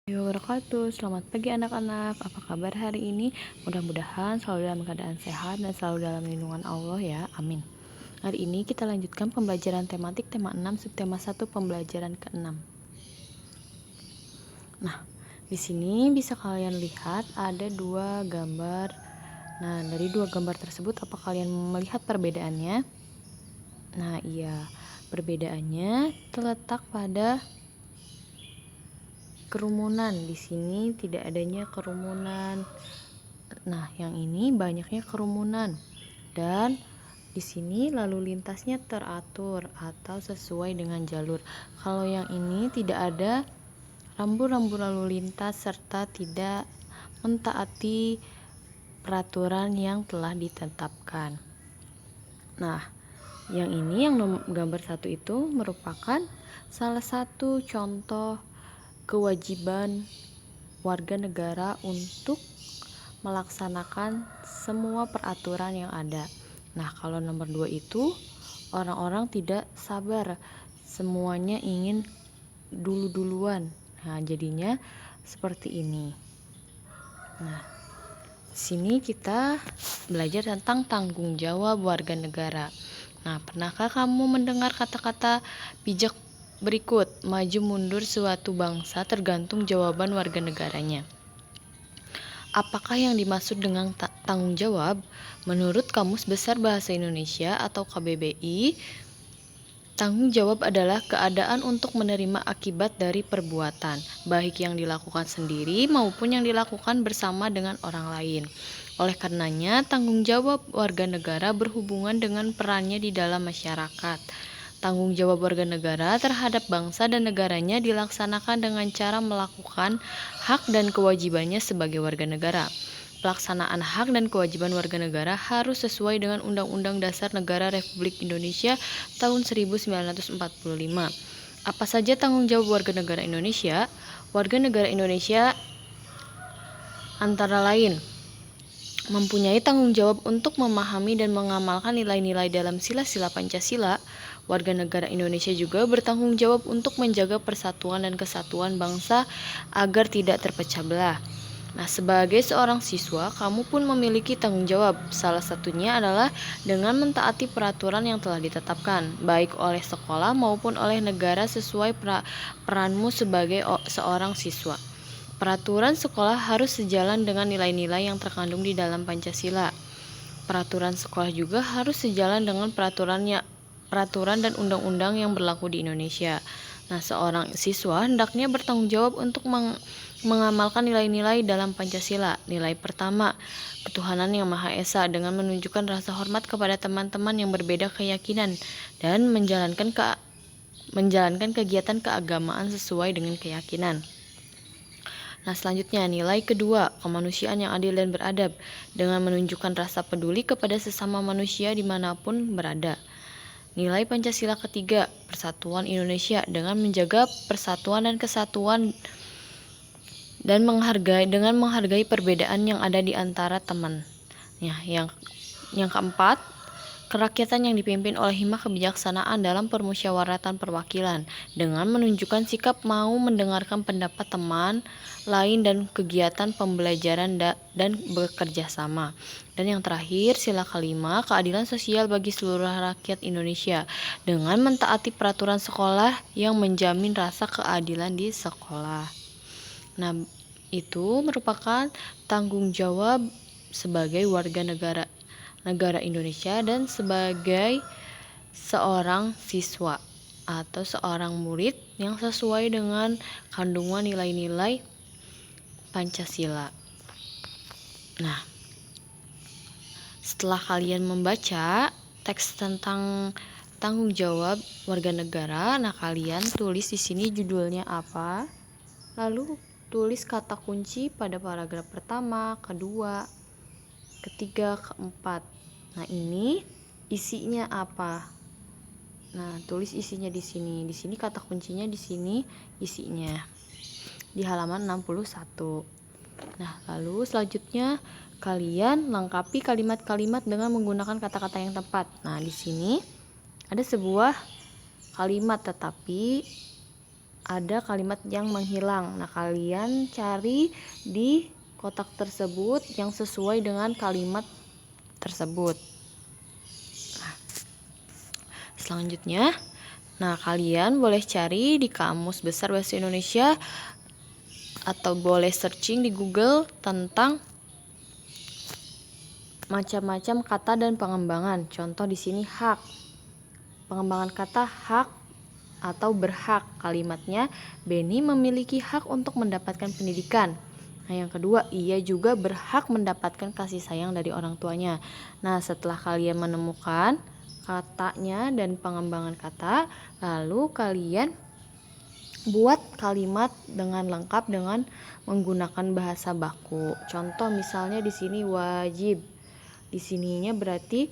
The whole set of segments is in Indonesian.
Wabarakatuh. Selamat pagi anak-anak. Apa kabar hari ini? Mudah-mudahan selalu dalam keadaan sehat dan selalu dalam lindungan Allah ya. Amin. Hari ini kita lanjutkan pembelajaran tematik tema 6 subtema 1 pembelajaran ke-6. Nah, di sini bisa kalian lihat ada dua gambar. Nah, dari dua gambar tersebut apa kalian melihat perbedaannya? Nah, iya. Perbedaannya terletak pada kerumunan. Di sini tidak adanya kerumunan. Nah, yang ini banyaknya kerumunan. Dan di sini lalu lintasnya teratur atau sesuai dengan jalur. Kalau yang ini tidak ada rambu-rambu lalu lintas serta tidak mentaati peraturan yang telah ditetapkan. Nah, yang ini yang gambar 1 itu merupakan salah satu contoh kewajiban warga negara untuk melaksanakan semua peraturan yang ada. Nah, kalau nomor 2 itu orang-orang tidak sabar, semuanya ingin dulu-duluan. Nah, jadinya seperti ini. Nah, sini kita belajar tentang tanggung jawab warga negara. Nah, pernahkah kamu mendengar kata-kata bijak berikut? Maju mundur suatu bangsa tergantung jawaban warga negaranya. Apakah yang dimaksud dengan tanggung jawab? Menurut Kamus Besar Bahasa Indonesia atau KBBI, tanggung jawab adalah keadaan untuk menerima akibat dari perbuatan, baik yang dilakukan sendiri maupun yang dilakukan bersama dengan orang lain. Oleh karenanya, tanggung jawab warga negara berhubungan dengan perannya di dalam masyarakat. Tanggung jawab warga negara terhadap bangsa dan negaranya dilaksanakan dengan cara melakukan hak dan kewajibannya sebagai warga negara. Pelaksanaan hak dan kewajiban warga negara harus sesuai dengan Undang-Undang Dasar Negara Republik Indonesia tahun 1945. Apa saja tanggung jawab warga negara Indonesia? Warga negara Indonesia antara lain mempunyai tanggung jawab untuk memahami dan mengamalkan nilai-nilai dalam sila-sila Pancasila. Warga negara Indonesia juga bertanggung jawab untuk menjaga persatuan dan kesatuan bangsa agar tidak terpecah belah. Nah, sebagai seorang siswa, kamu pun memiliki tanggung jawab. Salah satunya adalah dengan mentaati peraturan yang telah ditetapkan, baik oleh sekolah maupun oleh negara sesuai peranmu sebagai seorang siswa. Peraturan sekolah harus sejalan dengan nilai-nilai yang terkandung di dalam Pancasila. Peraturan sekolah juga harus sejalan dengan peraturan dan undang-undang yang berlaku di Indonesia. Nah, seorang siswa hendaknya bertanggung jawab untuk mengamalkan nilai-nilai dalam Pancasila. Nilai pertama, ketuhanan yang Maha Esa dengan menunjukkan rasa hormat kepada teman-teman yang berbeda keyakinan dan menjalankan kegiatan keagamaan sesuai dengan keyakinan. Nah, selanjutnya nilai kedua, kemanusiaan yang adil dan beradab dengan menunjukkan rasa peduli kepada sesama manusia dimanapun berada. Nilai Pancasila ketiga, persatuan Indonesia dengan menjaga persatuan dan kesatuan dan menghargai perbedaan yang ada di antara teman. Ya, yang keempat, kerakyatan yang dipimpin oleh hikmah kebijaksanaan dalam permusyawaratan perwakilan dengan menunjukkan sikap mau mendengarkan pendapat teman lain dan kegiatan pembelajaran dan bekerja sama. Dan yang terakhir, sila kelima, keadilan sosial bagi seluruh rakyat Indonesia dengan mentaati peraturan sekolah yang menjamin rasa keadilan di sekolah. Nah, itu merupakan tanggung jawab sebagai warga negara Indonesia dan sebagai seorang siswa atau seorang murid yang sesuai dengan kandungan nilai-nilai Pancasila. Nah, setelah kalian membaca teks tentang tanggung jawab warga negara, nah kalian tulis di sini judulnya apa, lalu tulis kata kunci pada paragraf pertama, kedua, ketiga, keempat. Nah, ini isinya apa? Nah, tulis isinya di sini. Di sini kata kuncinya, di sini isinya. Di halaman 61. Nah, lalu selanjutnya kalian lengkapi kalimat-kalimat dengan menggunakan kata-kata yang tepat. Nah, di sini ada sebuah kalimat tetapi ada kalimat yang menghilang. Nah, kalian cari di kotak tersebut yang sesuai dengan kalimat tersebut. Nah, selanjutnya, kalian boleh cari di Kamus Besar Bahasa Indonesia atau boleh searching di Google tentang macam-macam kata dan pengembangan. Contoh di sini hak. Pengembangan kata hak atau berhak. Kalimatnya, Benny memiliki hak untuk mendapatkan pendidikan. Nah, yang kedua, ia juga berhak mendapatkan kasih sayang dari orang tuanya. Nah, setelah kalian menemukan katanya dan pengembangan kata, lalu kalian buat kalimat dengan lengkap dengan menggunakan bahasa baku. Contoh misalnya di sini wajib. Di sininya berarti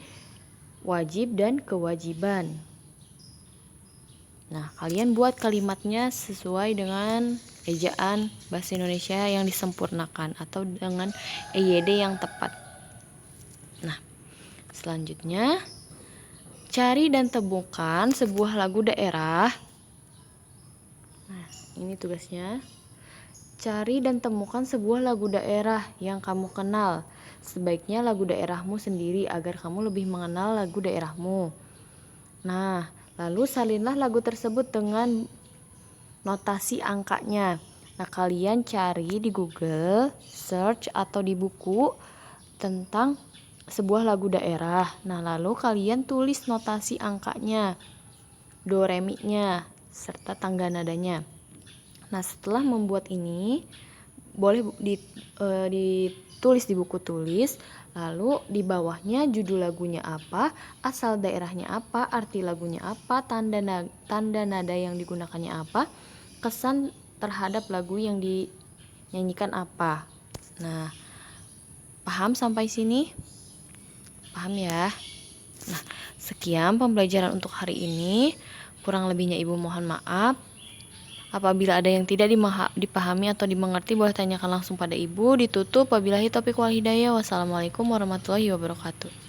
wajib dan kewajiban. Nah, kalian buat kalimatnya sesuai dengan ejaan bahasa Indonesia yang disempurnakan atau dengan EYD yang tepat. Nah, selanjutnya cari dan temukan sebuah lagu daerah. Nah, ini tugasnya. Cari dan temukan sebuah lagu daerah yang kamu kenal. Sebaiknya lagu daerahmu sendiri agar kamu lebih mengenal lagu daerahmu. Nah, lalu salinlah lagu tersebut dengan notasi angkanya. Nah, kalian cari di Google, search atau di buku tentang sebuah lagu daerah. Nah, lalu kalian tulis notasi angkanya, do, re, mi-nya, serta tangga nadanya. Nah, setelah membuat ini, boleh ditulis di buku tulis. Lalu di bawahnya judul lagunya apa, asal daerahnya apa, arti lagunya apa, tanda nada yang digunakannya apa, kesan terhadap lagu yang dinyanyikan apa. Nah, paham sampai sini? Paham ya? Nah, sekian pembelajaran untuk hari ini. Kurang lebihnya Ibu mohon maaf. Apabila ada yang tidak dipahami atau dimengerti, boleh tanyakan langsung pada Ibu. Ditutup. Wabillahi taufiq wal hidayah. Wassalamualaikum warahmatullahi wabarakatuh.